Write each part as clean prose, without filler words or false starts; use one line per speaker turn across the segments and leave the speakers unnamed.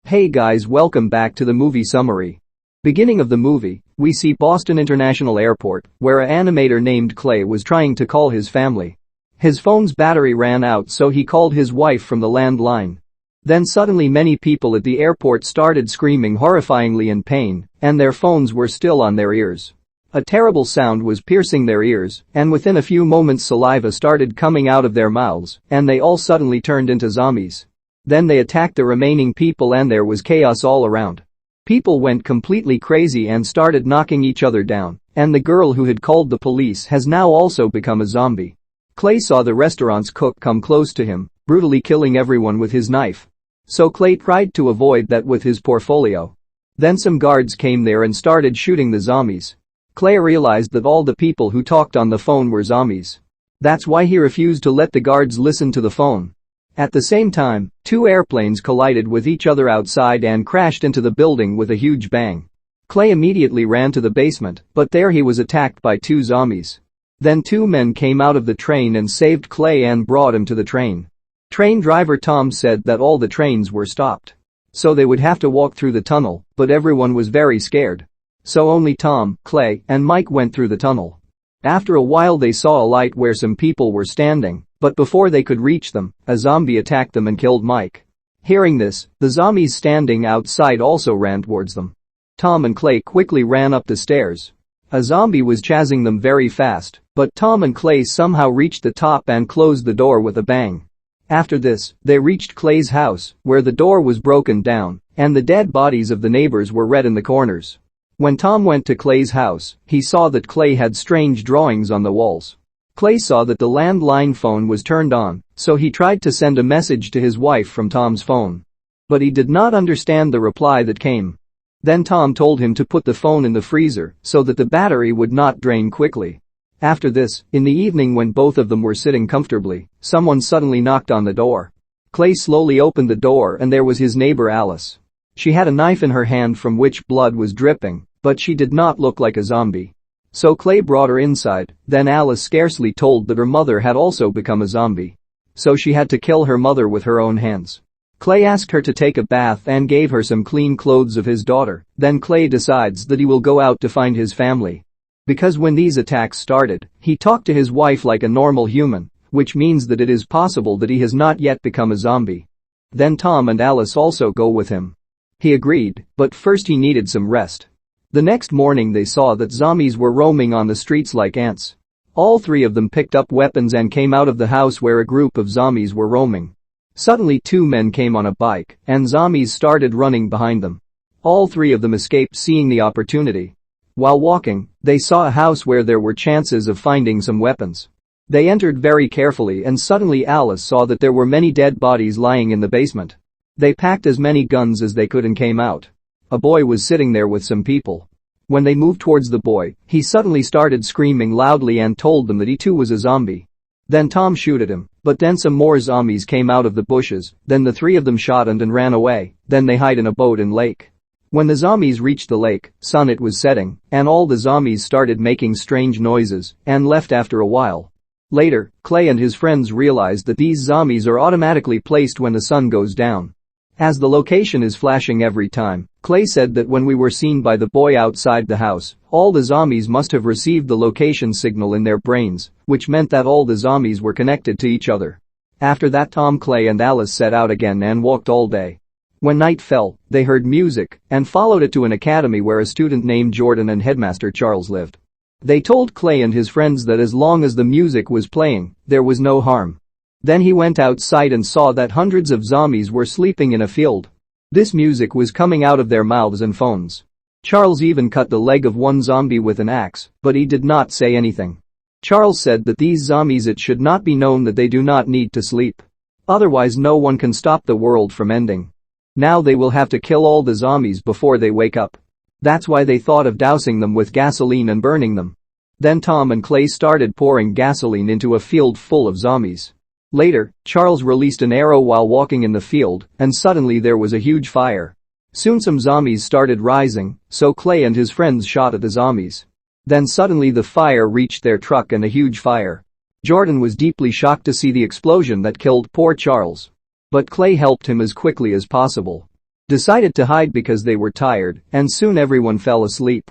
Hey guys, welcome back to the movie summary. Beginning of the movie, we see Boston International Airport, where an animator named Clay was trying to call his family. His phone's battery ran out, so he called his wife from the landline. Then suddenly many people at the airport started screaming horrifyingly in pain, and their phones were still on their ears. A terrible sound was piercing their ears, and within a few moments saliva started coming out of their mouths, and they all suddenly turned into zombies. Then they attacked the remaining people and there was chaos all around. People went completely crazy and started knocking each other down, and the girl who had called the police has now also become a zombie. Clay saw the restaurant's cook come close to him, brutally killing everyone with his knife. So Clay tried to avoid that with his portfolio. Then some guards came there and started shooting the zombies. Clay realized that all the people who talked on the phone were zombies. That's why he refused to let the guards listen to the phone. At the same time, two airplanes collided with each other outside and crashed into the building with a huge bang. Clay immediately ran to the basement, but there he was attacked by two zombies. Then two men came out of the train and saved Clay and brought him to the train. Train driver Tom said that all the trains were stopped. So they would have to walk through the tunnel, but everyone was very scared. So only Tom, Clay, and Mike went through the tunnel. After a while they saw a light where some people were standing, but before they could reach them, a zombie attacked them and killed Mike. Hearing this, the zombies standing outside also ran towards them. Tom and Clay quickly ran up the stairs. A zombie was chasing them very fast, but Tom and Clay somehow reached the top and closed the door with a bang. After this, they reached Clay's house, where the door was broken down, and the dead bodies of the neighbors were red in the corners. When Tom went to Clay's house, he saw that Clay had strange drawings on the walls. Clay saw that the landline phone was turned on, so he tried to send a message to his wife from Tom's phone. But he did not understand the reply that came. Then Tom told him to put the phone in the freezer so that the battery would not drain quickly. After this, in the evening when both of them were sitting comfortably, someone suddenly knocked on the door. Clay slowly opened the door and there was his neighbor Alice. She had a knife in her hand from which blood was dripping, but she did not look like a zombie. So Clay brought her inside, then Alice scarcely told that her mother had also become a zombie. So she had to kill her mother with her own hands. Clay asked her to take a bath and gave her some clean clothes of his daughter, then Clay decides that he will go out to find his family. Because when these attacks started, he talked to his wife like a normal human, which means that it is possible that he has not yet become a zombie. Then Tom and Alice also go with him. He agreed, but first he needed some rest. The next morning they saw that zombies were roaming on the streets like ants. All three of them picked up weapons and came out of the house where a group of zombies were roaming. Suddenly two men came on a bike, and zombies started running behind them. All three of them escaped seeing the opportunity. While walking, they saw a house where there were chances of finding some weapons. They entered very carefully and suddenly Alice saw that there were many dead bodies lying in the basement. They packed as many guns as they could and came out. A boy was sitting there with some people. When they moved towards the boy, he suddenly started screaming loudly and told them that he too was a zombie. Then Tom shot at him, but then some more zombies came out of the bushes, then the three of them shot and ran away, then they hid in a boat in lake. When the zombies reached the lake, sun it was setting, and all the zombies started making strange noises and left after a while. Later, Clay and his friends realized that these zombies are automatically placed when the sun goes down. As the location is flashing every time, Clay said that when we were seen by the boy outside the house, all the zombies must have received the location signal in their brains, which meant that all the zombies were connected to each other. After that Tom, Clay and Alice set out again and walked all day. When night fell, they heard music and followed it to an academy where a student named Jordan and headmaster Charles lived. They told Clay and his friends that as long as the music was playing, there was no harm. Then he went outside and saw that hundreds of zombies were sleeping in a field. This music was coming out of their mouths and phones. Charles even cut the leg of one zombie with an axe, but he did not say anything. Charles said that these zombies it should not be known that they do not need to sleep. Otherwise no one can stop the world from ending. Now they will have to kill all the zombies before they wake up. That's why they thought of dousing them with gasoline and burning them. Then Tom and Clay started pouring gasoline into a field full of zombies. Later, Charles released an arrow while walking in the field, and suddenly there was a huge fire. Soon some zombies started rising, so Clay and his friends shot at the zombies. Then suddenly the fire reached their truck and a huge fire. Jordan was deeply shocked to see the explosion that killed poor Charles. But Clay helped him as quickly as possible. decided to hide because they were tired, and soon everyone fell asleep.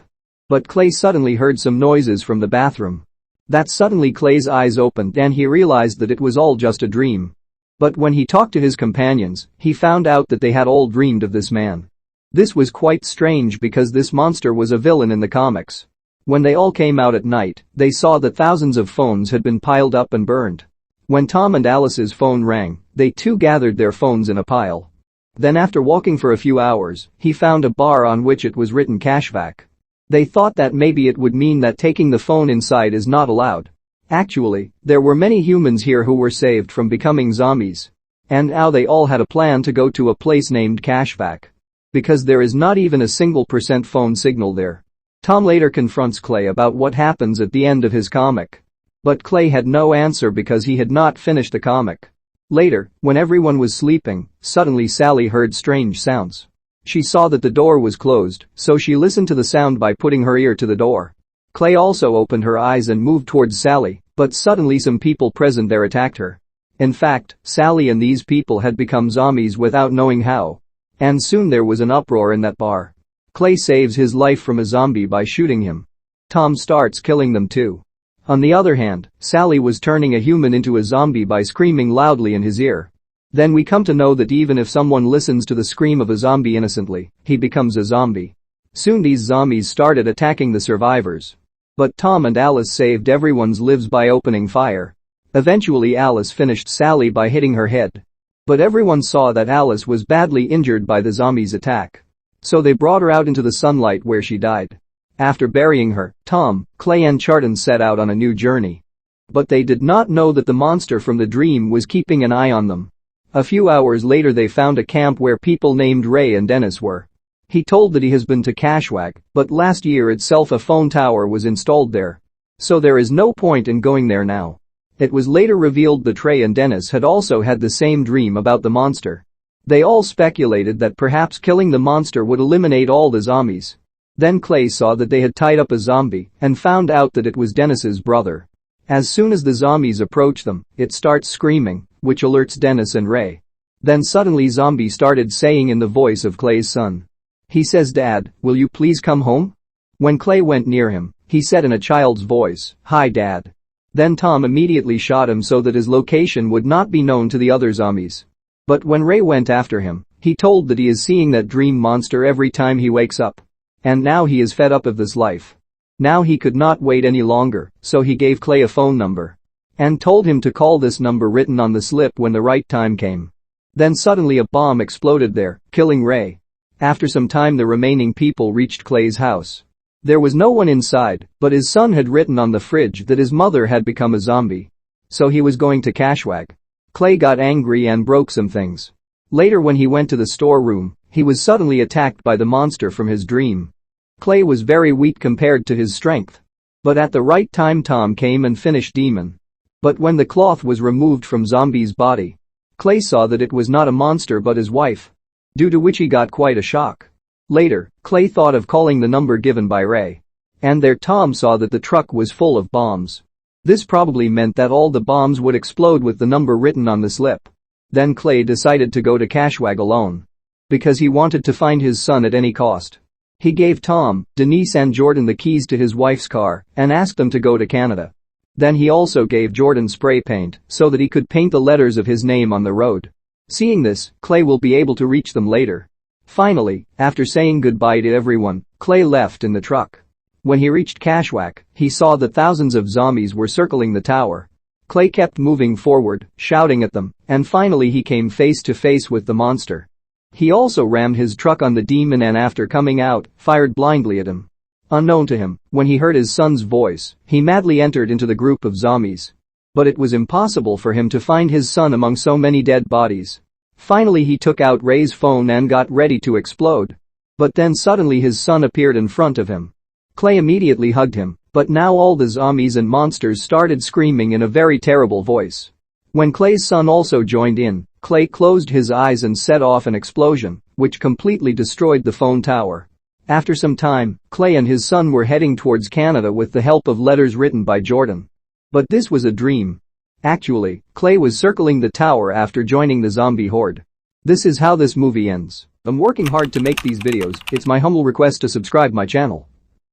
But Clay suddenly heard some noises from the bathroom. That suddenly Clay's eyes opened and he realized that it was all just a dream. But when he talked to his companions, he found out that they had all dreamed of this man. This was quite strange because this monster was a villain in the comics. When they all came out at night, they saw that thousands of phones had been piled up and burned. When Tom and Alice's phone rang, they too gathered their phones in a pile. Then after walking for a few hours, he found a bar on which it was written cashback. They thought that maybe it would mean that taking the phone inside is not allowed. Actually, there were many humans here who were saved from becoming zombies. And now they all had a plan to go to a place named Cashback. Because there is not even a single % phone signal there. Tom later confronts Clay about what happens at the end of his comic. But Clay had no answer because he had not finished the comic. Later, when everyone was sleeping, suddenly Sally heard strange sounds. She saw that the door was closed, so she listened to the sound by putting her ear to the door. Clay also opened her eyes and moved towards Sally, but suddenly some people present there attacked her. In fact, Sally and these people had become zombies without knowing how. And soon there was an uproar in that bar. Clay saves his life from a zombie by shooting him. Tom starts killing them too. On the other hand, Sally was turning a human into a zombie by screaming loudly in his ear. Then we come to know that even if someone listens to the scream of a zombie innocently, he becomes a zombie. Soon these zombies started attacking the survivors. But Tom and Alice saved everyone's lives by opening fire. Eventually Alice finished Sally by hitting her head. But everyone saw that Alice was badly injured by the zombies' attack. So they brought her out into the sunlight where she died. After burying her, Tom, Clay and Charlton set out on a new journey. But they did not know that the monster from the dream was keeping an eye on them. A few hours later they found a camp where people named Ray and Dennis were. He told that he has been to Cashback, but last year itself a phone tower was installed there. So there is no point in going there now. It was later revealed that Ray and Dennis had also had the same dream about the monster. They all speculated that perhaps killing the monster would eliminate all the zombies. Then Clay saw that they had tied up a zombie and found out that it was Dennis's brother. As soon as the zombies approach them, it starts screaming, which alerts Dennis and Ray. Then suddenly Zombie started saying in the voice of Clay's son. He says, "Dad, will you please come home?" When Clay went near him, he said in a child's voice, "Hi Dad." Then Tom immediately shot him so that his location would not be known to the other zombies. But when Ray went after him, he told that he is seeing that dream monster every time he wakes up. And now he is fed up of this life. Now he could not wait any longer, so he gave Clay a phone number. And told him to call this number written on the slip when the right time came. Then suddenly a bomb exploded there, killing Ray. After some time the remaining people reached Clay's house. There was no one inside, but his son had written on the fridge that his mother had become a zombie. So he was going to Cashback. Clay got angry and broke some things. Later when he went to the storeroom, he was suddenly attacked by the monster from his dream. Clay was very weak compared to his strength. But at the right time Tom came and finished Demon. But when the cloth was removed from Zombie's body, Clay saw that it was not a monster but his wife. Due to which he got quite a shock. Later, Clay thought of calling the number given by Ray. And there Tom saw that the truck was full of bombs. This probably meant that all the bombs would explode with the number written on the slip. Then Clay decided to go to Cashback alone. Because he wanted to find his son at any cost. He gave Tom, Denise and Jordan the keys to his wife's car and asked them to go to Canada. Then he also gave Jordan spray paint so that he could paint the letters of his name on the road. Seeing this, Clay will be able to reach them later. Finally, after saying goodbye to everyone, Clay left in the truck. When he reached Cashback, he saw that thousands of zombies were circling the tower. Clay kept moving forward, shouting at them, and finally he came face to face with the monster. He also rammed his truck on the demon and after coming out, fired blindly at him. Unknown to him, when he heard his son's voice, he madly entered into the group of zombies. But it was impossible for him to find his son among so many dead bodies. Finally he took out Ray's phone and got ready to explode. But then suddenly his son appeared in front of him. Clay immediately hugged him, but now all the zombies and monsters started screaming in a very terrible voice. When Clay's son also joined in, Clay closed his eyes and set off an explosion, which completely destroyed the phone tower. After some time, Clay and his son were heading towards Canada with the help of letters written by Jordan. But this was a dream. Actually, Clay was circling the tower after joining the zombie horde. This is how this movie ends. I'm working hard to make these videos, it's my humble request to subscribe my channel.